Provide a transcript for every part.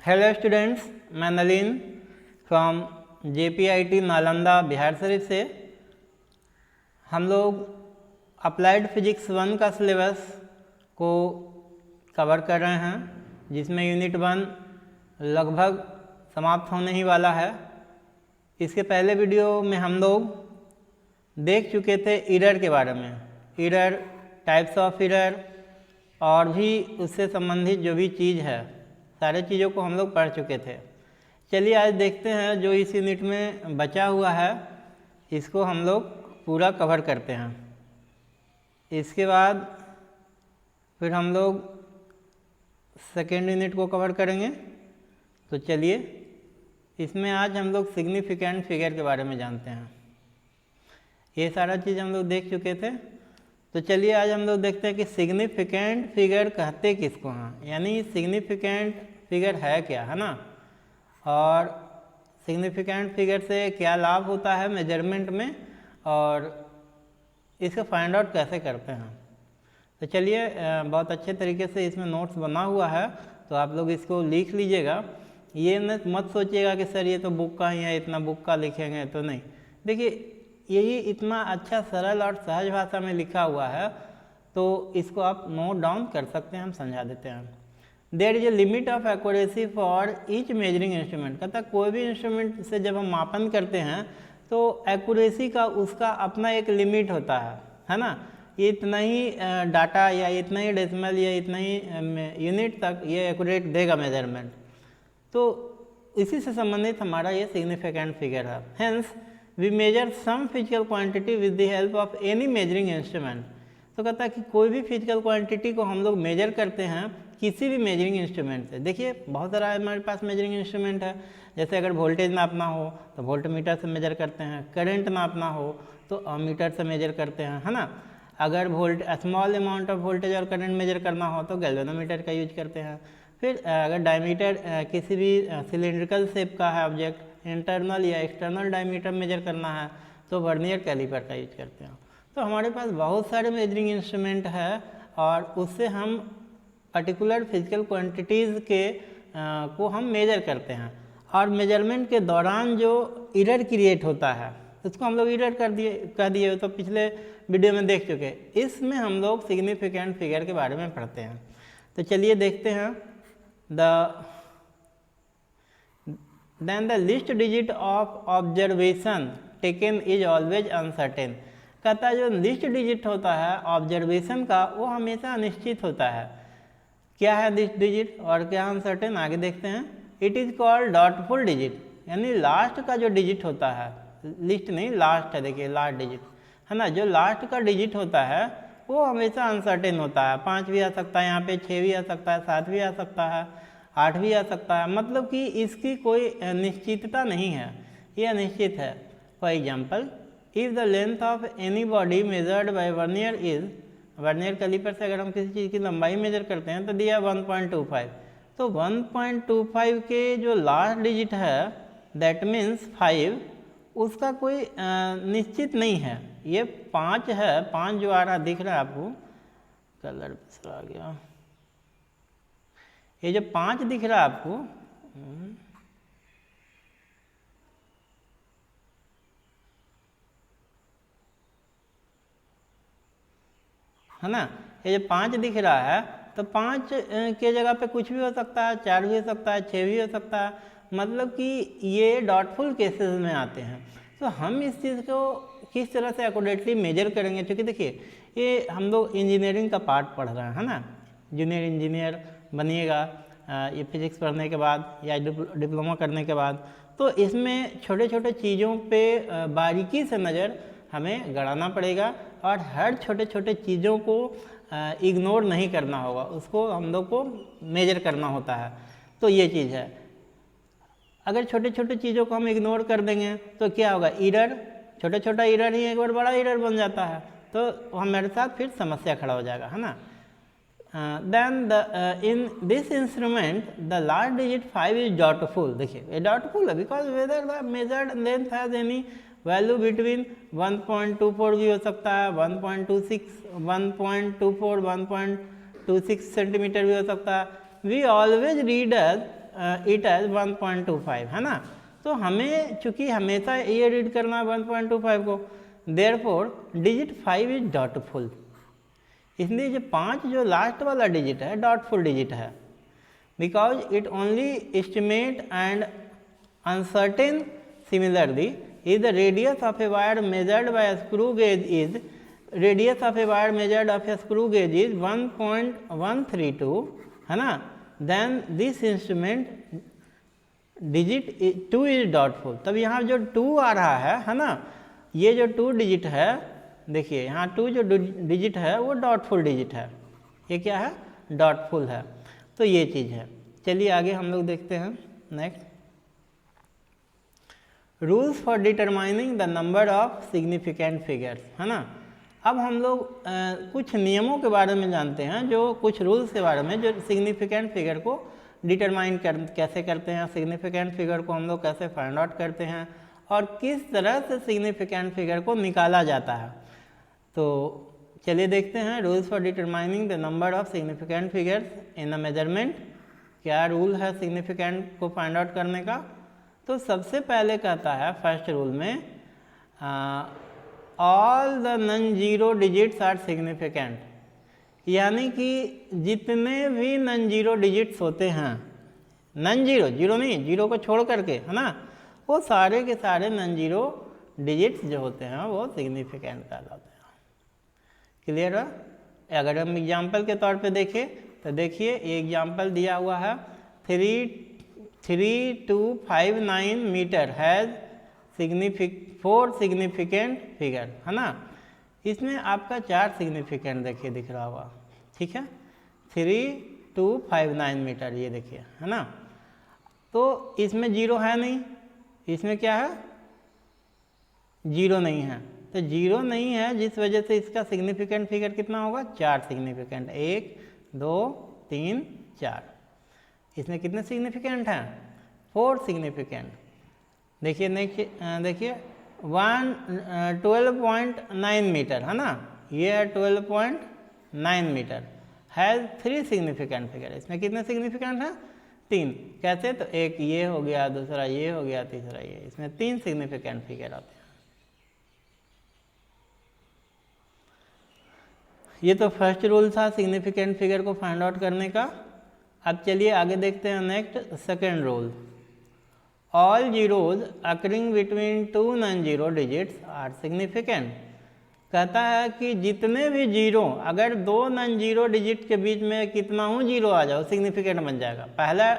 Hello students, मैं Nalin from JPIT Nalanda Bihar Sharif से। हम लोग अप्लाइड फिजिक्स 1 का सिलेबस को कवर कर रहे हैं, जिसमें यूनिट 1 लगभग समाप्त होने ही वाला है। इसके पहले वीडियो में हम लोग देख चुके थे एरर के बारे में, एरर, टाइप्स ऑफ एरर और भी उससे संबंधित जो भी चीज़ है, सारे चीज़ों को हम लोग पढ़ चुके थे। चलिए आज देखते हैं जो इस यूनिट में बचा हुआ है, इसको हम लोग पूरा कवर करते हैं। इसके बाद फिर हम लोग सेकेंड यूनिट को कवर करेंगे। तो चलिए, इसमें आज हम लोग सिग्निफिकेंट फिगर के बारे में जानते हैं। ये सारा चीज़ हम लोग देख चुके थे। तो चलिए आज हम लोग देखते हैं कि सिग्निफिकेंट फिगर कहते किसको हैं, यानी सिग्निफिकेंट फिगर है क्या, है ना, और सिग्निफिकेंट फिगर से क्या लाभ होता है मेजरमेंट में, और इसको फाइंड आउट कैसे करते हैं। तो चलिए, बहुत अच्छे तरीके से इसमें नोट्स बना हुआ है, तो आप लोग इसको लिख लीजिएगा। ये मत सोचिएगा कि सर ये तो बुक का ही है, इतना बुक का लिखेंगे, तो नहीं। देखिए, यही इतना अच्छा सरल और सहज भाषा में लिखा हुआ है, तो इसको आप नोट डाउन कर सकते हैं। हम समझा देते हैं। There is a limit of accuracy for each measuring instrument. कहता कोई भी इंस्ट्रूमेंट से जब हम मापन करते हैं तो एक्यूरेसी का उसका अपना एक लिमिट होता है ना। ये इतना ही डाटा या इतना ही डेसिमल या इतना ही यूनिट तक ये एक्यूरेट देगा मेजरमेंट। तो इसी से संबंधित हमारा ये सिग्निफिकेंट फिगर है। Hence we measure some physical quantity with the help of any measuring instrument. तो कहता है कि कोई भी फिजिकल क्वांटिटी को हम लोग मेजर करते हैं किसी भी मेजरिंग इंस्ट्रूमेंट से। देखिए, बहुत सारा हमारे पास मेजरिंग इंस्ट्रूमेंट है। जैसे अगर वोल्टेज नापना हो तो वोल्टमीटर से मेजर करते हैं, करंट नापना हो तो अमीटर से मेजर करते हैं, है ना। अगर स्मॉल अमाउंट ऑफ वोल्टेज और करंट मेजर करना हो तो गैल्वेनोमीटर का यूज करते हैं। फिर अगर डायमीटर किसी भी सिलिंड्रिकल शेप का है ऑब्जेक्ट, इंटरनल या एक्सटर्नल डायमीटर मेजर करना है तो वर्नियर कैलिपर का यूज करते हैं। तो हमारे पास बहुत सारे मेजरिंग इंस्ट्रूमेंट है और उससे हम पर्टिकुलर फिजिकल क्वांटिटीज़ के को हम मेजर करते हैं। और मेजरमेंट के दौरान जो एरर क्रिएट होता है उसको हम लोग एरर कह दिए तो पिछले वीडियो में देख चुके। इसमें हम लोग सिग्निफिकेंट फिगर के बारे में पढ़ते हैं। तो चलिए देखते हैं। Then the least digit of observation taken is always uncertain. कहता है जो लिस्ट डिजिट होता है ऑब्जर्वेशन का वो हमेशा अनिश्चित होता है। क्या है लिस्ट डिजिट और क्या अनसर्टेन, आगे देखते हैं। It is called doubtful digit, यानी लास्ट का जो डिजिट होता है, लिस्ट नहीं लास्ट है, देखिए लास्ट डिजिट है ना, जो लास्ट का डिजिट होता है वो हमेशा अनसर्टेन होता है। 5 भी आ सकता है, यहाँ पे 6 भी आ सकता है, 7 भी आ सकता है, 8 भी आ सकता है। मतलब कि इसकी कोई निश्चितता नहीं है, ये अनिश्चित है। For example, if the length of any body measured by vernier is, vernier caliper से अगर हम किसी चीज़ की लंबाई मेजर करते हैं तो दिया 1.25। तो 1.25 के जो लास्ट डिजिट है दैट मीन्स 5, उसका कोई निश्चित नहीं है। ये 5 है, 5 जो आ रहा दिख रहा है आपको, कलर पिछड़ा गया, ये जो 5 दिख रहा है आपको, है ना, ये जो 5 दिख रहा है तो 5 के जगह पे कुछ भी हो सकता है, 4 भी हो सकता है, 6 भी हो सकता है। मतलब कि ये डॉटफुल केसेस में आते हैं। तो हम इस चीज़ को किस तरह से एक्यूरेटली मेजर करेंगे, क्योंकि देखिए ये हम लोग इंजीनियरिंग का पार्ट पढ़ रहे हैं, है ना। जूनियर इंजीनियर बनिएगा ये फिजिक्स पढ़ने के बाद या डिप्लोमा करने के बाद, तो इसमें छोटे छोटे चीज़ों पे बारीकी से नज़र हमें गड़ाना पड़ेगा और हर छोटे छोटे चीज़ों को इग्नोर नहीं करना होगा, उसको हम लोग को मेजर करना होता है। तो ये चीज़ है। अगर छोटे छोटे चीज़ों को हम इग्नोर कर देंगे तो क्या होगा, एरर, छोटा छोटा एरर ही एक बार बड़ा एरर बन जाता है, तो हमारे साथ फिर समस्या खड़ा हो जाएगा, है ना। Then in this instrument the last digit 5 is doubtful. देखिए ये डॉटफुल है because whether the measured length has any value between 1.24 भी हो सकता है, 1.26, 1.24, 1.26 सेंटीमीटर भी हो सकता है। We always read as it as 1.25, है ना। तो हमें चूंकि हमेशा ये रीड करना है 1.25 को, देयरफॉर डिजिट 5 इज डॉटफुल, इसलिए जो 5 जो लास्ट वाला डिजिट है डॉटफुल डिजिट है, because it only estimate and uncertain. Similarly if the radius of a wire measured by screw gauge is radius of a wire measured of a screw gauge is 1.132, है ना, then this instrument digit 2 is doubtful. तब यहाँ जो 2 आ रहा है ना, ये जो 2 डिजिट है, देखिए यहाँ 2 जो डिजिट है वो डॉटफुल डिजिट है, ये क्या है, डॉटफुल है। तो ये चीज़ है। चलिए आगे हम लोग देखते हैं next, rules for determining the number of significant figures, है ना। अब हम लोग कुछ नियमों के बारे में जानते हैं, जो कुछ रूल्स के बारे में जो सिग्निफिकेंट फिगर को डिटरमाइन कैसे करते हैं, सिग्निफिकेंट फिगर को हम लोग कैसे फाइंड आउट करते हैं और किस तरह से सिग्निफिकेंट फिगर को निकाला जाता है। तो चलिए देखते हैं rules for determining the number of significant figures in a measurement. क्या रूल है सिग्निफिकेंट को फाइंड आउट करने का। तो सबसे पहले कहता है फर्स्ट रूल में all the non zero digits are significant, यानी कि जितने भी नॉन जीरो डिजिट्स होते हैं, नॉन जीरो, जीरो नहीं, जीरो को छोड़ करके, है ना, वो सारे के सारे नॉन जीरो डिजिट्स जो होते हैं वो सिग्निफिकेंट कहलाते हैं। क्लियर है। अगर हम एग्जाम्पल के तौर पे देखें तो देखिए ये एग्जाम्पल दिया हुआ है 3259 मीटर हैज़ 4 सिग्निफिकेंट फिगर, है ना। इसमें आपका 4 सिग्निफिकेंट देखिए दिख रहा होगा, ठीक है, 3259 मीटर, ये देखिए, है ना। तो इसमें जीरो है नहीं, इसमें क्या है, जीरो नहीं है। तो जीरो नहीं है जिस वजह से इसका सिग्निफिकेंट फिगर कितना होगा, 4 सिग्निफिकेंट, 1 2 3 4। इसमें कितने सिग्निफिकेंट हैं, 4 सिग्निफिकेंट। देखिए नेक्स्ट देखिए 12.9 मीटर, है ना, ये है 12.9 मीटर, हैज़ 3 सिग्निफिकेंट फिगर। इसमें कितने सिग्निफिकेंट हैं, 3। कैसे, तो एक ये हो गया, दूसरा ये हो गया, तीसरा ये, इसमें 3 सिग्निफिकेंट फिगर आते हैं। ये तो फर्स्ट रूल था सिग्निफिकेंट फिगर को फाइंड आउट करने का। अब चलिए आगे देखते हैं next second rule, all zeros occurring between 2 non zero digits are significant. कहता है कि जितने भी जीरो, अगर 2 नॉन जीरो डिजिट के बीच में कितना हूँ जीरो आ जाओ, सिग्निफिकेंट बन जाएगा। पहला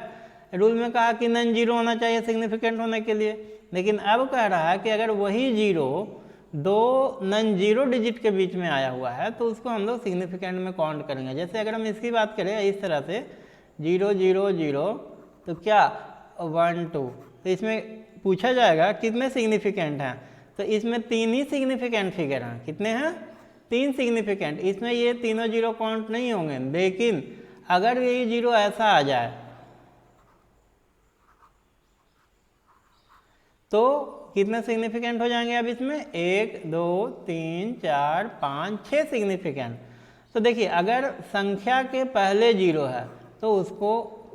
रूल में कहा कि नॉन जीरो होना चाहिए सिग्निफिकेंट होने के लिए, लेकिन अब कह रहा है कि अगर वही जीरो 2 नॉन जीरो डिजिट के बीच में आया हुआ है तो उसको हम लोग सिग्निफिकेंट में काउंट करेंगे। जैसे अगर हम इसकी बात करें इस तरह से 0 0 0, तो क्या 1 2, तो इसमें पूछा जाएगा कितने सिग्निफिकेंट हैं, तो इसमें 3 ही सिग्निफिकेंट फिगर हैं। कितने हैं, 3 सिग्निफिकेंट। इसमें ये तीनों जीरो काउंट नहीं होंगे, लेकिन अगर ये जीरो ऐसा आ जाए तो कितने सिग्निफिकेंट हो जाएंगे। अब इसमें 1 2 3 4 5 6 सिग्निफिकेंट। तो देखिए अगर संख्या के पहले जीरो है तो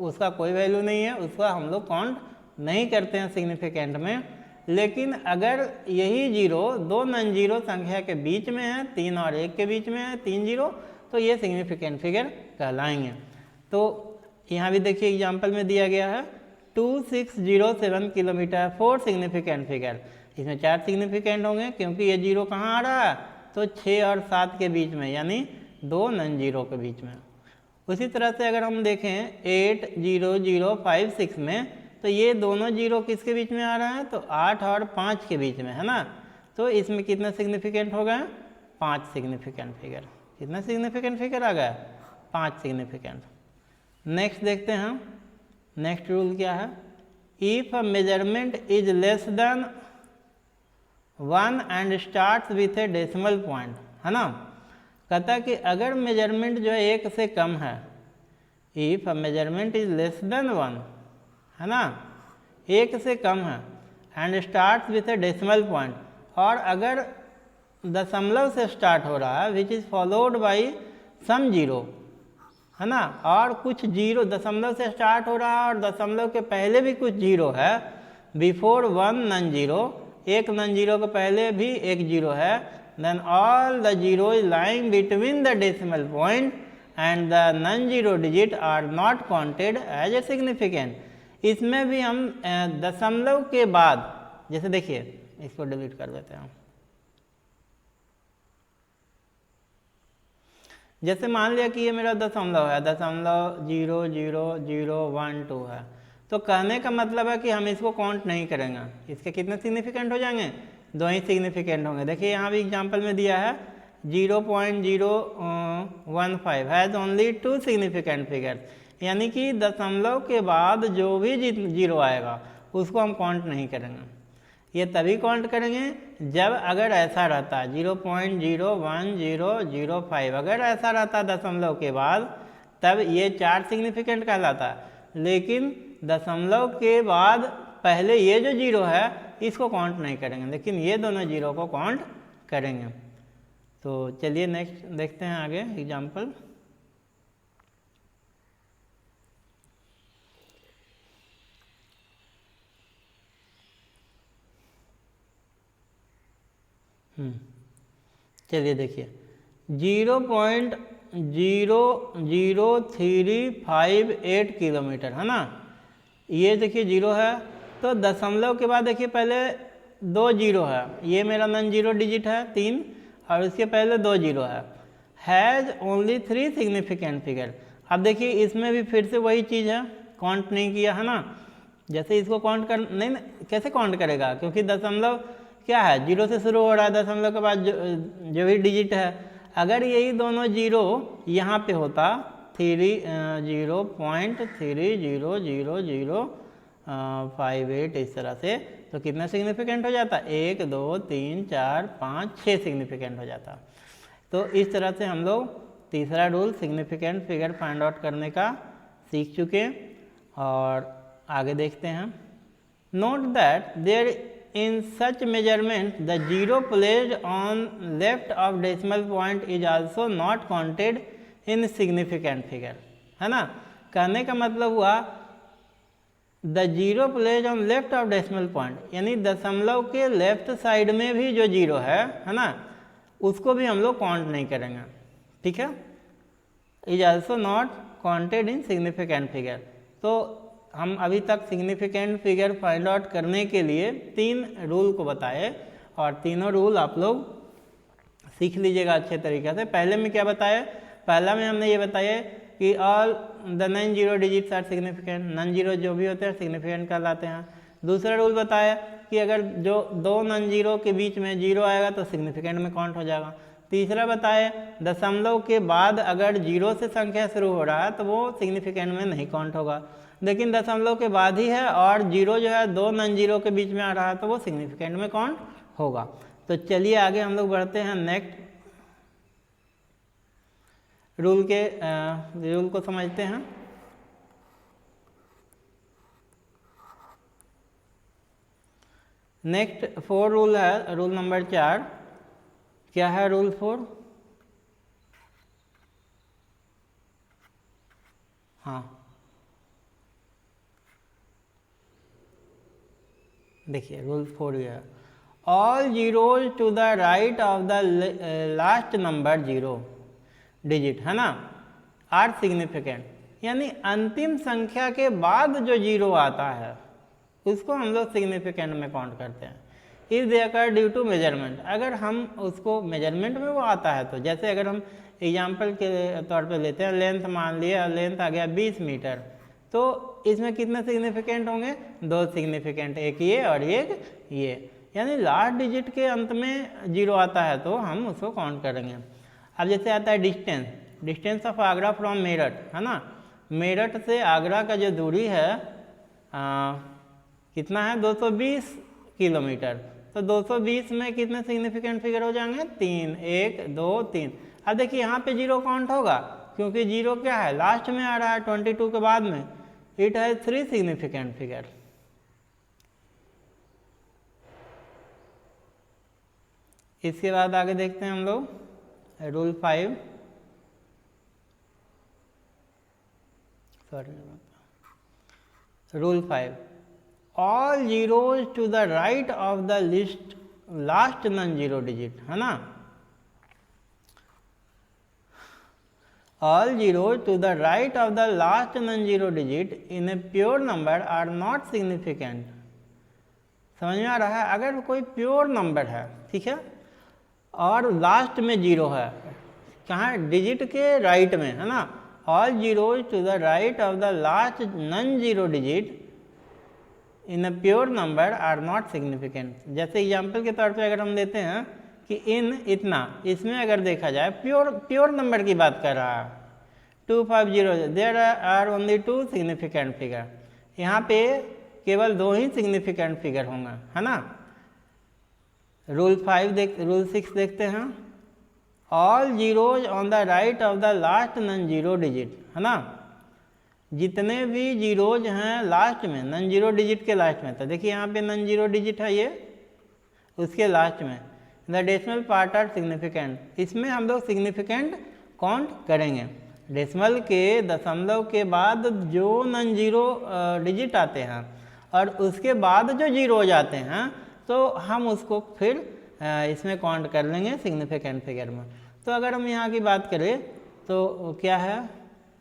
उसका कोई वैल्यू नहीं है, उसका हम लोग काउंट नहीं करते हैं सिग्निफिकेंट में। लेकिन अगर यही जीरो 2 नॉन जीरो संख्या के बीच में है, 3 और 1 के बीच में है, 3 जीरो, तो ये सिग्निफिकेंट फिगर कहलाएंगे। तो यहाँ भी देखिए एग्जाम्पल में दिया गया है 2607 किलोमीटर 4 सिग्निफिकेंट फिगर। इसमें 4 सिग्निफिकेंट होंगे क्योंकि ये जीरो कहाँ आ रहा है, तो 6 और 7 के बीच में, यानी 2 नॉन जीरो के बीच में। उसी तरह से अगर हम देखें 8 0 0 5 6 में, तो ये दोनों जीरो किसके बीच में आ रहा है, तो 8 और 5 के बीच में, है ना। तो इसमें कितने सिग्निफिकेंट हो गए, 5 सिग्निफिकेंट फिगर। कितने सिग्निफिकेंट फिगर आ गया, 5 सिग्निफिकेंट। नेक्स्ट देखते हैं नेक्स्ट रूल क्या है, if a measurement is less then 1 and start with A decimal point, है ना। कहता है कि अगर मेजरमेंट जो है 1 से कम है, if a measurement is less then 1, है ना, 1 से कम है, and start with A decimal point, और अगर दशमलव से स्टार्ट हो रहा है which is followed by sum zero, है ना, और कुछ जीरो दशमलव से स्टार्ट हो रहा है और दशमलव के पहले भी कुछ जीरो है, बिफोर वन नन जीरो, एक नन जीरो के पहले भी एक जीरो है, then all the zero is lying between the decimal point and the non zero digit are not counted as a significant. इसमें भी हम दशमलव के बाद, जैसे देखिए इसको डिलीट कर देते हैं, जैसे मान लिया कि ये मेरा दशमलव है, दशमलव 0.00012 है, तो कहने का मतलब है कि हम इसको काउंट नहीं करेंगे। इसके कितने सिग्निफिकेंट हो जाएंगे? 2 ही सिग्निफिकेंट होंगे। देखिए यहाँ भी एग्जांपल में दिया है 0.015 हैज़ ओनली 2 सिग्निफिकेंट फिगर्स, यानी कि दशमलव के बाद जो भी जीरो आएगा उसको हम काउंट नहीं करेंगे। ये तभी काउंट करेंगे जब अगर ऐसा रहता 0.01005, अगर ऐसा रहता दशमलव के बाद, तब ये 4 सिग्निफिकेंट कहलाता। लेकिन दशमलव के बाद पहले ये जो जीरो है इसको काउंट नहीं करेंगे, लेकिन ये दोनों जीरो को काउंट करेंगे। तो चलिए नेक्स्ट देखते हैं आगे एग्जाम्पल। चलिए देखिए 0.00358 किलोमीटर है ना, ये देखिए जीरो है, तो दशमलव के बाद देखिए पहले 2 जीरो है, ये मेरा नन जीरो डिजिट है 3, और इसके पहले 2 जीरो है, हैज़ ओनली 3 सिग्निफिकेंट फिगर। अब देखिए इसमें भी फिर से वही चीज़ है, काउंट नहीं किया है ना, जैसे इसको काउंट कर नहीं, कैसे काउंट करेगा, क्योंकि दशमलव क्या है, जीरो से शुरू हो रहा है, दशमलव के बाद जो भी डिजिट है, अगर यही दोनों जीरो यहाँ पे होता 0.300058 इस तरह से, तो कितना सिग्निफिकेंट हो जाता? 1 2 3 4 5 6 सिग्निफिकेंट हो जाता। तो इस तरह से हम लोग तीसरा rule significant figure find out करने का सीख चुके, और आगे देखते हैं। Note that there in such measurement the zero placed on left of decimal point is also not counted in significant figure, है ना। कहने का मतलब हुआ the zero place on left of decimal point, यानी दशमलव के लेफ्ट साइड में भी जो जीरो है ना, उसको भी हम लोग काउंट नहीं करेंगे, ठीक है। Is also not counted in significant figure. तो हम अभी तक सिग्निफिकेंट फिगर फाइंड आउट करने के लिए 3 रूल को बताए, और तीनों रूल आप लोग सीख लीजिएगा अच्छे तरीके से। पहले में क्या बताया? पहला में हमने ये बताया कि all the non zero digits are significant, non zero जो भी होते हैं सिग्निफिकेंट कहलाते हैं। दूसरा रूल बताया कि अगर जो 2 नन जीरो के बीच में जीरो आएगा तो सिग्निफिकेंट में काउंट हो जाएगा। तीसरा बताया दशमलव के बाद अगर जीरो से संख्या शुरू हो रहा है तो वो सिग्निफिकेंट में नहीं काउंट होगा, लेकिन दशमलव के बाद ही है और जीरो जो है 2 नन जीरो के बीच में आ रहा है तो वो सिग्निफिकेंट में काउंट होगा। तो चलिए आगे हम लोग बढ़ते हैं, नेक्स्ट रूल को समझते हैं। नेक्स्ट 4 रूल है, रूल नंबर 4। क्या है रूल 4? हाँ देखिए रूल 4 ये है, all zeros to the right of the last number zero digit, है ना, आर सिग्निफिकेंट, यानी अंतिम संख्या के बाद जो जीरो आता है उसको हम लोग सिग्निफिकेंट में काउंट करते हैं। If they occur due to measurement, अगर हम उसको मेजरमेंट में वो आता है तो, जैसे अगर हम एग्जाम्पल के तौर पे लेते हैं, लेंथ मान लिया, लेंथ आ गया 20 मीटर, तो इसमें कितने सिग्निफिकेंट होंगे? 2 सिग्निफिकेंट, एक ये और एक ये, यानी लास्ट डिजिट के अंत में जीरो आता है तो हम उसको काउंट करेंगे। अब जैसे आता है distance, distance of Agra from Meerut, है ना, मेरठ से आगरा का जो दूरी है कितना है? 220 किलोमीटर। तो 220 में कितने सिग्निफिकेंट फिगर हो जाएंगे? 3, 1 2 3। अब देखिए यहाँ पे जीरो काउंट होगा क्योंकि जीरो क्या है? लास्ट में आ रहा है 22 के बाद में। It has 3 significant figure. इसके बाद आगे देखते हैं हम लोग rule 5। Rule 5, all zeros to the right of the least last non zero digit, है ना। All zeros to the right of the last non zero digit in a pure number are not significant. समझ में आ रहा है? अगर कोई pure number है, ठीक है, और लास्ट में जीरो है, कहाँ, डिजिट के राइट में, है ना, all zeros to the right of the last non zero digit in a pure number are not significant. जैसे एग्जाम्पल के तौर पे अगर हम लेते हैं कि इन इतना, इसमें अगर देखा जाए प्योर नंबर की बात कर रहा है, 250, there are only 2 significant figure, यहाँ पे केवल 2 ही सिग्निफिकेंट फिगर होंगे, है ना। रूल 6 देखते हैं, all zeros on the right of the last non zero digit, है ना। जितने भी जीरोज हैं लास्ट में, नॉन जीरो डिजिट के लास्ट में, तो देखिए यहाँ पे नॉन जीरो डिजिट है ये, उसके लास्ट में the decimal part are significant. इसमें हम लोग सिग्निफिकेंट काउंट करेंगे। डेसिमल के दशमलव के बाद जो नॉन जीरो डिजिट आते हैं और उसके बाद जो जीरो जाते हैं, तो हम उसको फिर इसमें काउंट कर लेंगे सिग्निफिकेंट फिगर में। तो अगर हम यहाँ की बात करें तो क्या है,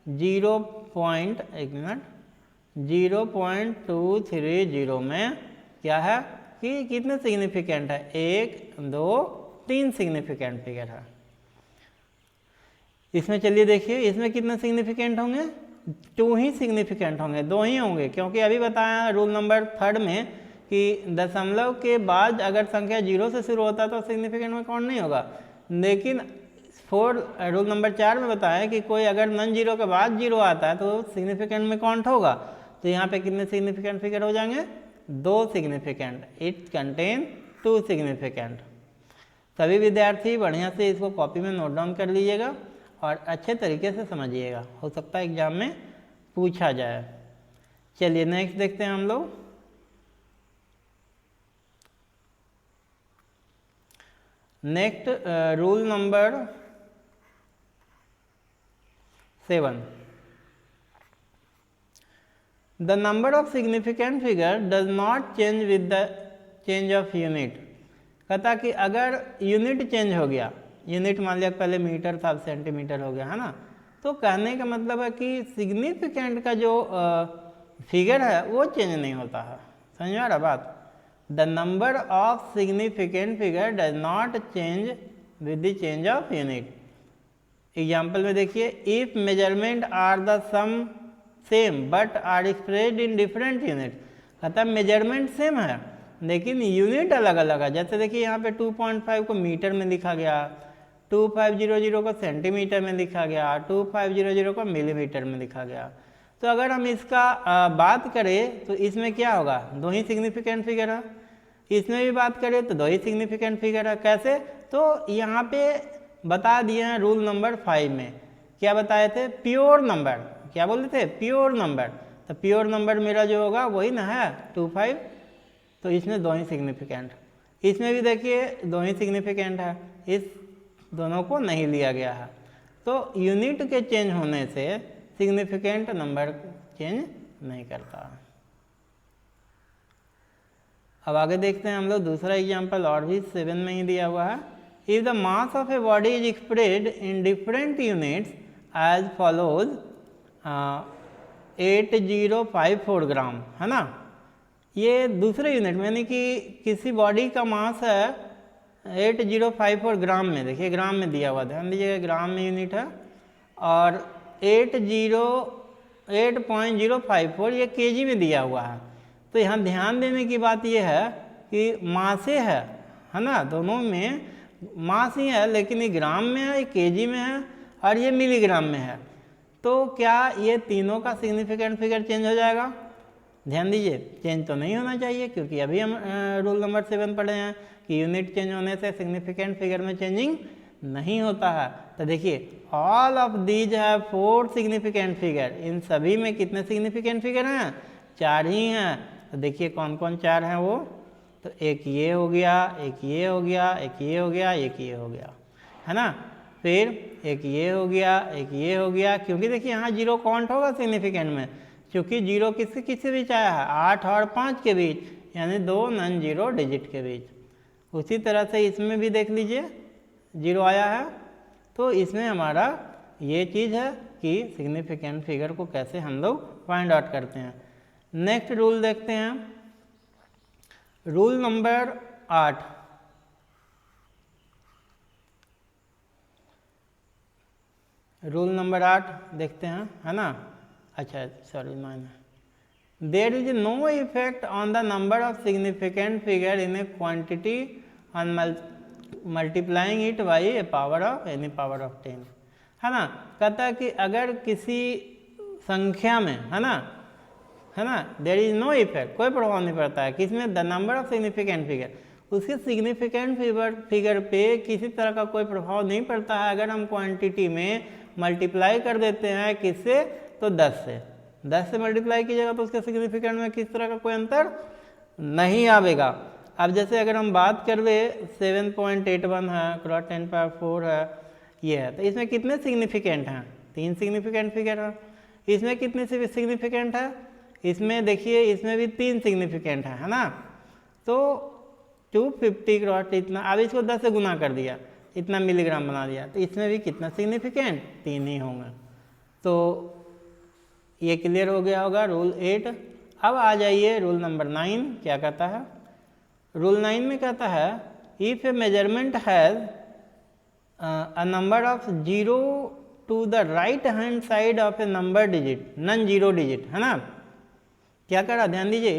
0.230 में क्या है कि कितने सिग्निफिकेंट है, 1 2 3 सिग्निफिकेंट फिगर है। इसमें चलिए देखिए, इसमें कितने सिग्निफिकेंट होंगे, 2 ही सिग्निफिकेंट होंगे, 2 ही होंगे, क्योंकि अभी बताया रूल नंबर 3 में कि दशमलव के बाद अगर संख्या 0 से शुरू होता है तो सिग्निफिकेंट में काउंट नहीं होगा। लेकिन रूल नंबर 4 में बताया कि कोई अगर नॉन जीरो के बाद जीरो आता है तो सिग्निफिकेंट में काउंट होगा। तो यहाँ पे कितने सिग्निफिकेंट फिगर हो जाएंगे, 2 सिग्निफिकेंट, इट कंटेन 2 सिग्निफिकेंट। सभी विद्यार्थी बढ़िया से इसको कॉपी में नोट डाउन कर लीजिएगा और अच्छे तरीके से समझिएगा, हो सकता है एग्जाम में पूछा जाए। चलिए नेक्स्ट देखते हैं हम लोग। Next rule number 7, the number of significant figure does not change with the change of unit. कहता कि अगर यूनिट चेंज हो गया, यूनिट मान लिया पहले मीटर था अब सेंटीमीटर हो गया, है ना, तो कहने का मतलब है कि सिग्निफिकेंट का जो फिगर है वो चेंज नहीं होता है। समझ में आ रहा बात? The number of significant figure does not change with the change of unit. Example में देखिए, if measurement are the some same but are expressed in different unit. कहता है मेजरमेंट सेम है लेकिन यूनिट अलग अलग है। जैसे देखिए यहाँ पे 2.5 को मीटर में लिखा गया, 2500 को सेंटीमीटर में लिखा गया, 2500 को मिलीमीटर में लिखा गया। तो अगर हम इसका बात करें तो इसमें क्या होगा, 2 ही सिग्निफिकेंट फिगर है। इसमें भी बात करें तो 2 ही सिग्निफिकेंट फिगर है। कैसे? तो यहाँ पे बता दिए हैं रूल नंबर 5 में, क्या बताए थे, प्योर नंबर। क्या बोलते थे, प्योर नंबर। तो प्योर नंबर मेरा जो होगा वही ना है 25, तो इसमें 2 ही सिग्निफिकेंट। इसमें भी देखिए 2 ही सिग्निफिकेंट है, इस दोनों को नहीं लिया गया है। तो यूनिट के चेंज होने से सिग्निफिकेंट नंबर चेंज नहीं करता। अब आगे देखते हैं हम लोग दूसरा एग्जांपल, और भी 7 में ही दिया हुआ है। If the mass of a body is expressed in different units as follows 8054 gram, है ना। ये दूसरे यूनिट में, यानी कि किसी बॉडी का मास है 8054 ग्राम में। देखिए ग्राम में दिया हुआ, ध्यान दीजिएगा, ग्राम में यूनिट है। और 8.054 ये केजी में दिया हुआ है। तो यहाँ ध्यान देने की बात ये है कि मासे है ना, दोनों में मास ही है, लेकिन ये ग्राम में है, ये केजी में है और ये मिलीग्राम में है। तो क्या ये तीनों का सिग्निफिकेंट फिगर चेंज हो जाएगा? ध्यान दीजिए, चेंज तो नहीं होना चाहिए, क्योंकि अभी हम रूल नंबर 7 पढ़े हैं कि यूनिट चेंज होने से सिग्निफिकेंट फिगर में चेंजिंग नहीं होता है। तो देखिए all of these have 4 significant figure. इन सभी में कितने सिग्निफिकेंट फिगर हैं? 4 ही हैं। तो देखिए कौन कौन 4 हैं वो, तो एक ये हो गया, एक ये हो गया, एक ये हो गया, एक ये हो गया, है ना। फिर एक ये हो गया, एक ये हो गया, क्योंकि देखिए यहाँ जीरो काउंट होगा सिग्निफिकेंट में, क्योंकि जीरो किससे किसके बीच आया है, 8 और 5 के बीच, यानी 2 नॉन जीरो डिजिट के बीच। उसी तरह से इसमें भी देख लीजिए जीरो आया है, तो इसमें हमारा ये चीज़ है कि सिग्निफिकेंट फिगर को कैसे हम लोग फाइंड आउट करते हैं। नेक्स्ट रूल देखते हैं, रूल नंबर 8। रूल नंबर 8 देखते हैं, है ना। अच्छा sorry minus, there is no effect on the number of significant figure in a quantity on multiplying it by a power of any power of 10, है ना। कहता है कि अगर किसी संख्या में, है ना, देयर इज नो इफेक्ट, कोई प्रभाव नहीं पड़ता है किसमें, the number of significant figure, उसके सिग्निफिकेंट फिगर पे किसी तरह का कोई प्रभाव नहीं पड़ता है अगर हम क्वांटिटी में मल्टीप्लाई कर देते हैं किससे, तो 10 से। 10 से मल्टीप्लाई कीजिएगा तो उसके सिग्निफिकेंट में किस तरह का कोई अंतर नहीं आवेगा। अब जैसे अगर हम बात कर ले 7.81 है क्रॉस 10⁴ है, ये है, तो इसमें कितने सिग्निफिकेंट हैं, 3 सिग्निफिकेंट फिगर है। इसमें कितने सिग्निफिकेंट है, इसमें देखिए इसमें भी 3 सिग्निफिकेंट है ना। तो 250 क्रॉस इतना, अब इसको 10 से गुना कर दिया, इतना मिलीग्राम बना दिया, तो इसमें भी कितना सिग्निफिकेंट, 3 ही होंगे। तो ये क्लियर हो गया होगा रूल 8। अब आ जाइए रूल नंबर 9, क्या कहता है। रूल 9 में कहता है if a measurement has a number of 0 to the right hand side of a number digit, non zero digit, है ना। क्या करा, ध्यान दीजिए,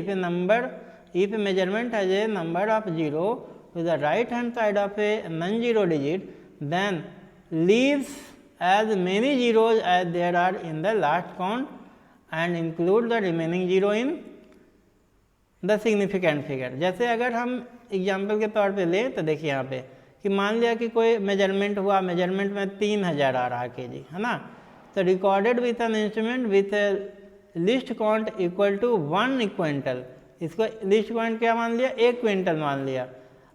if a measurement has a number of 0 to the right hand side of a non-zero digit, then leaves as many zeros as there are in the last count and include the remaining zero in the significant figure। जैसे अगर हम example के तौर पे ले तो देखिए यहाँ पे कि मान लिया कि कोई मेजरमेंट हुआ, मेजरमेंट में 3000 आ रहा है kg, है ना। तो recorded with an instrument with a least count equal to 1 quintal, इसको लिस्ट काउंट क्या मान लिया, 1 क्विंटल मान लिया,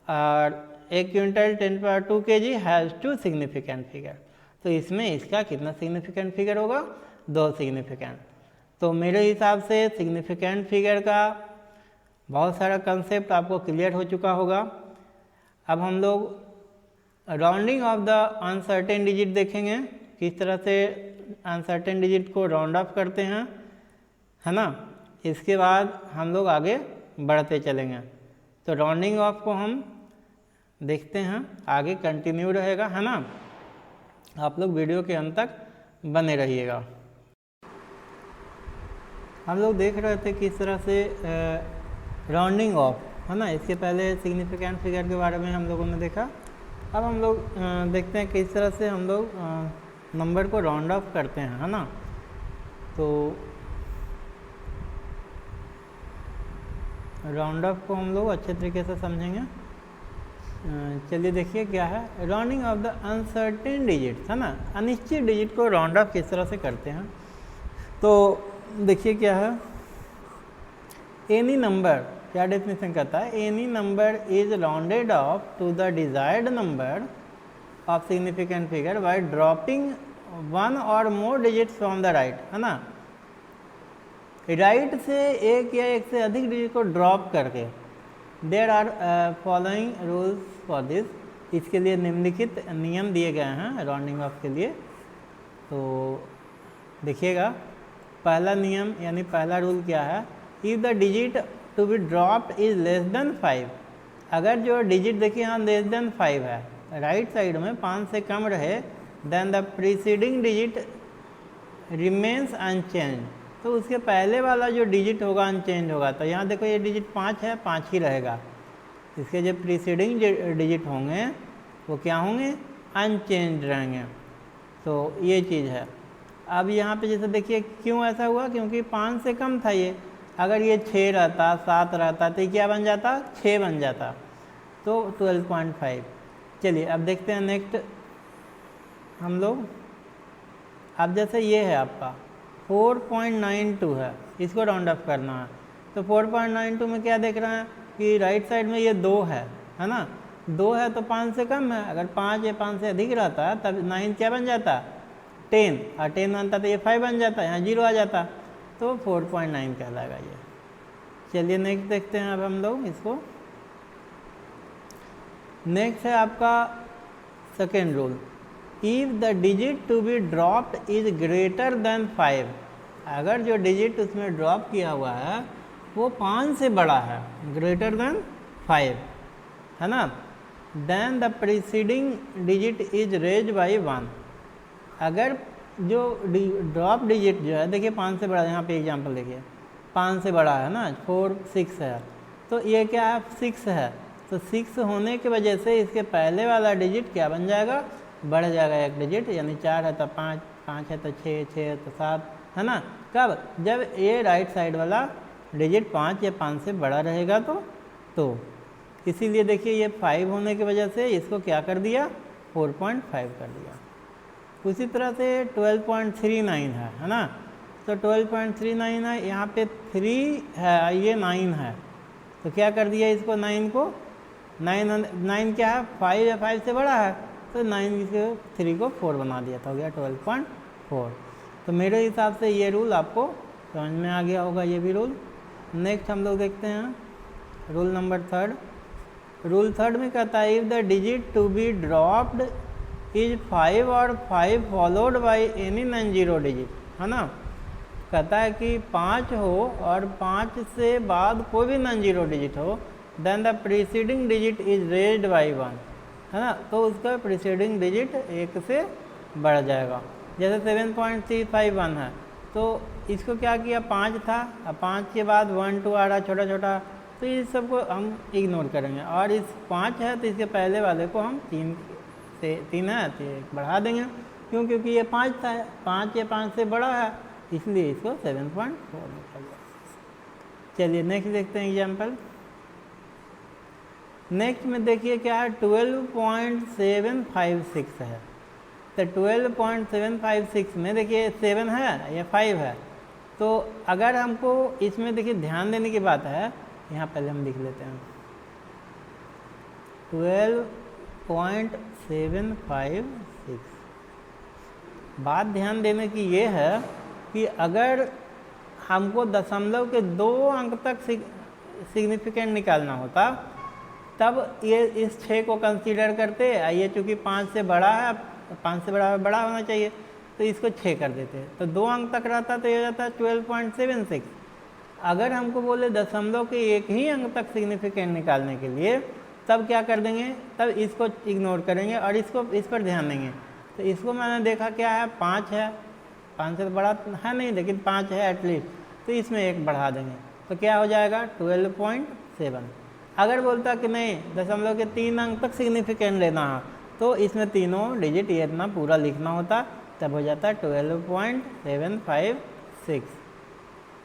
और 1 quintal 10⁻² kg has 2 significant figure. तो इसमें इसका कितना सिग्निफिकेंट फिगर होगा, 2 सिग्निफिकेंट। तो मेरे हिसाब से सिग्निफिकेंट फिगर का बहुत सारा कंसेप्ट आपको क्लियर हो चुका होगा। अब हम लोग rounding off the uncertain digit देखेंगे, किस तरह से अनसर्टेन डिजिट को राउंड ऑफ करते हैं, है ना। इसके बाद हम लोग आगे बढ़ते चलेंगे। तो राउंडिंग ऑफ को हम देखते हैं, आगे कंटिन्यू रहेगा, है ना। आप लोग वीडियो के अंत तक बने रहिएगा। हम लोग देख रहे थे किस तरह से राउंडिंग ऑफ, है ना। इसके पहले सिग्निफिकेंट फिगर के बारे में हम लोगों ने देखा। अब हम लोग देखते हैं किस तरह से हम लोग नंबर को राउंड ऑफ करते हैं, है ना। तो राउंड ऑफ को हम लोग अच्छे तरीके से समझेंगे। चलिए देखिए क्या है rounding off the uncertain digit, है ना। अनिश्चित डिजिट को राउंड ऑफ किस तरह से करते हैं, तो देखिए क्या है, एनी नंबर, क्या डेफिनेशन कहता है, any number is rounded off to the desired number of significant figure by dropping 1 और more digits from the right, है ना। राइट से एक या एक से अधिक डिजिट को ड्रॉप करके, there are following rules for this, इसके लिए निम्नलिखित नियम दिए गए हैं राउंडिंग ऑफ के लिए। तो देखिएगा पहला नियम यानी पहला रूल क्या है, if the digit to be dropped is less than 5, अगर जो डिजिट देखिए यहाँ लेस देन 5 है, राइट साइड में 5 से कम रहे, then the preceding digit remains unchange, तो उसके पहले वाला जो डिजिट होगा अनचेंज होगा। तो यहाँ देखो ये डिजिट 5 है, 5 ही रहेगा, इसके जो प्रीसीडिंग डिजिट होंगे वो क्या होंगे, अनचेंज रहेंगे। तो ये चीज़ है। अब यहाँ पे जैसे देखिए क्यों ऐसा हुआ, क्योंकि 5 से कम था ये, अगर ये 6 रहता 7 रहता तो ये क्या बन जाता, 6 बन जाता, तो 12.5। चलिए अब देखते हैं नेक्स्ट हम लोग। अब जैसे ये है आपका 4.92 है, इसको राउंड ऑफ करना है, तो 4.92 में क्या देख रहे हैं कि राइट साइड में ये 2 है ना, 2 है तो 5 से कम है, अगर 5 या 5 से अधिक रहता तब 9 क्या बन जाता 10, और 10 बनता तो ये 5 बन जाता, यहाँ 0 आ जाता, तो 4.9 कहलाएगा ये। चलिए नेक्स्ट देखते हैं अब हम लोग इसको। नेक्स्ट है आपका second rule, if the digit to be dropped is greater than 5, अगर जो डिजिट उसमें ड्रॉप किया हुआ है वो 5 से बड़ा है, ग्रेटर देन 5 है ना, then the preceding digit is raise by 1, अगर जो ड्रॉप डिजिट जो है देखिए 5 से बड़ा, यहाँ पे एग्जांपल देखिए 5 से बड़ा है ना, 4 6 है, तो ये क्या है 6 है, तो 6 होने की वजह से इसके पहले वाला डिजिट क्या बन जाएगा, बढ़ जाएगा एक डिजिट, यानी 4 है तो 5, 5 है तो 6, 6 है तो 7 है ना, कब जब ये राइट साइड वाला डिजिट 5 या 5 से बड़ा रहेगा तो इसीलिए देखिए ये 5 होने की वजह से इसको क्या कर दिया 4.5 कर दिया। उसी तरह से 12.39 है ना, तो 12.39 है, यहाँ पे 3 है ये 9 है, तो क्या कर दिया इसको 9 को 9 क्या है 5 या 5 से बड़ा है, तो 9 इसको 3 को 4 बना दिया, तो हो गया 12.4। तो मेरे हिसाब से ये रूल आपको समझ में आ गया होगा, ये भी रूल। नेक्स्ट हम लोग देखते हैं रूल नंबर 3। रूल 3 में कहता है if the digit to be dropped is 5 और 5 followed by any non zero digit, है ना, कहता है कि 5 हो और 5 से बाद कोई भी नॉन जीरो डिजिट हो, then the preceding digit is raised by 1, है ना, तो उसका प्रीसीडिंग डिजिट 1 से बढ़ जाएगा। जैसे 7.351 है, तो इसको क्या किया 5 था, अब 5 के बाद 1 2 आ रहा छोटा छोटा, तो इस सबको हम इग्नोर करेंगे, और इस 5 है तो इसके पहले वाले को हम 3 है तो बढ़ा देंगे, क्यों, क्योंकि ये 5 था, 5 या 5 से बड़ा है, इसलिए इसको 7.4 लिखा गया। चलिए नेक्स्ट देखते हैं एग्जाम्पल। नेक्स्ट में देखिए क्या है 12.756 है, तो 12.756 में देखिए 7 है या 5 है, तो अगर हमको इसमें देखिए ध्यान देने की बात है, यहाँ पहले हम लिख लेते हैं 12.756। बात ध्यान देने की ये है कि अगर हमको दशमलव के 2 अंक तक सिग्निफिकेंट निकालना होता तब ये इस 6 को कंसीडर करते, ये चूँकि 5 से बड़ा है, 5 से बड़ा होना चाहिए, तो इसको 6 कर देते, तो 2 अंक तक रहता तो ये जाता 12.76। अगर हमको बोले दशमलव के 1 ही अंक तक सिग्निफिकेंट निकालने के लिए, तब क्या कर देंगे, तब इसको इग्नोर करेंगे और इस पर ध्यान देंगे। तो इसको मैंने देखा क्या है 5 है, 5 से तो बड़ा है नहीं लेकिन 5 है एटलीस्ट, तो इसमें 1 बढ़ा देंगे, तो क्या हो जाएगा 12.7। अगर बोलता कि नहीं दशमलव के 3 अंक तक सिग्निफिकेंट लेना है, तो इसमें तीनों डिजिट ये इतना पूरा लिखना होता, तब हो जाता 12.756।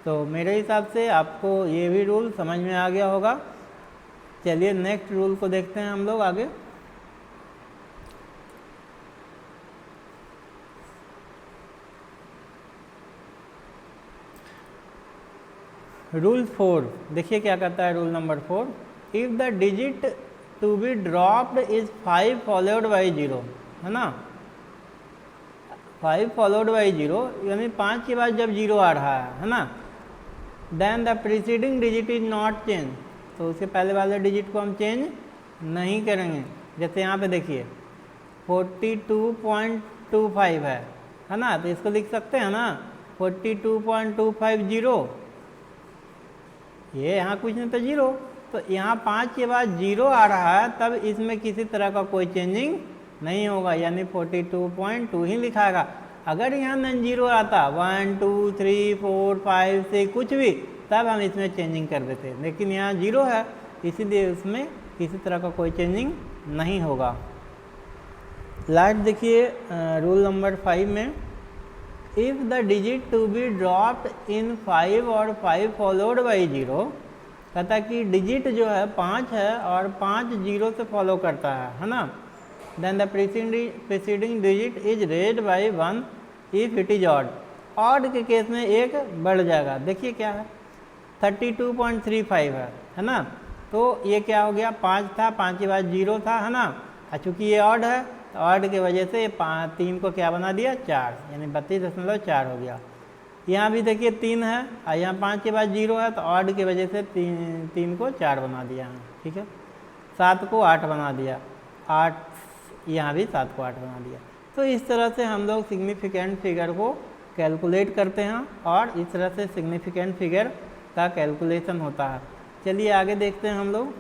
तो मेरे हिसाब से आपको ये भी रूल समझ में आ गया होगा। चलिए नेक्स्ट रूल को देखते हैं हम लोग आगे। रूल 4 देखिए क्या कहता है rule number 4, if the digit to be dropped is 5 followed by 0, है ना, 5 फॉलोड बाई 0 यानी 5 के बाद जब 0 आ रहा है ना, then the preceding digit is not change, तो उसके पहले वाले डिजिट को हम चेंज नहीं करेंगे। जैसे यहाँ पे देखिए 42.25 है ना, तो इसको लिख सकते हैं ना 42.250, ये यहाँ कुछ नहीं तो 0, तो यहाँ 5 के बाद 0 आ रहा है, तब इसमें किसी तरह का कोई चेंजिंग नहीं होगा, यानी 42.2 ही लिखाएगा। अगर यहाँ नॉन जीरो आता 1 2 3 4 5 6 कुछ भी, तब हम इसमें चेंजिंग कर देते, लेकिन यहाँ 0 है इसीलिए उसमें किसी तरह का कोई चेंजिंग नहीं होगा। लास्ट देखिए रूल नंबर 5 में, if the digit to be dropped in 5 और 5 फॉलोड बाई 0, कहता है कि डिजिट जो है 5 है और 5 0 से फॉलो करता है ना, then the preceding digit is raised by 1 if it is odd, odd के केस में 1 बढ़ जाएगा। देखिए क्या है 32.35 है ना, तो ये क्या हो गया, 5 था, 5 के बाद 0 था, है ना। और चूँकि ये ऑड है तो ऑड की वजह से 3 को क्या बना दिया, 4, यानी 32.4 हो गया। यहाँ भी देखिए 3 है और यहाँ 5 के बाद 0 है तो ऑड की वजह से 3 को 4 बना दिया है, ठीक है। 7 को 8 बना दिया, 8, यहाँ भी 7 को 8 बना दिया। तो इस तरह से हम लोग सिग्निफिकेंट फिगर को कैलकुलेट करते हैं और इस तरह से सिग्निफिकेंट फिगर का कैलकुलेशन होता है। चलिए आगे देखते हैं हम लोग।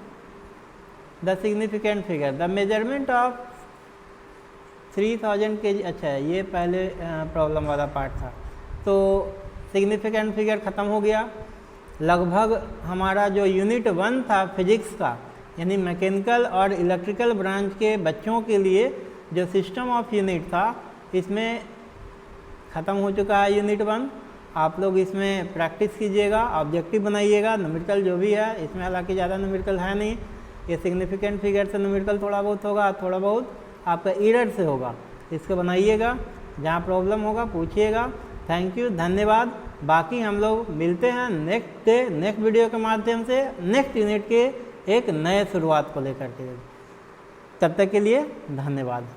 The significant figure, the measurement of 3000 kg। अच्छा ये पहले प्रॉब्लम वाला पार्ट था। तो सिग्निफिकेंट फिगर ख़त्म हो गया। लगभग हमारा जो यूनिट 1 था फिजिक्स का, यानी मैकेनिकल और इलेक्ट्रिकल ब्रांच के बच्चों के लिए जो सिस्टम ऑफ यूनिट था, इसमें ख़त्म हो चुका है यूनिट 1। आप लोग इसमें प्रैक्टिस कीजिएगा, ऑब्जेक्टिव बनाइएगा। न्यूमेरिकल जो भी है इसमें हालांकि ज़्यादा न्यूमेरिकल है नहीं, ये सिग्निफिकेंट फिगर से न्यूमेरिकल थोड़ा बहुत होगा, थोड़ा बहुत आपका एरर से होगा। इसको बनाइएगा, जहाँ प्रॉब्लम होगा पूछिएगा। थैंक यू, धन्यवाद। बाकी हम लोग मिलते हैं नेक्स्ट डे नेक्स्ट वीडियो के माध्यम से, नेक्स्ट यूनिट के एक नए शुरुआत को लेकर के। तब तक के लिए धन्यवाद।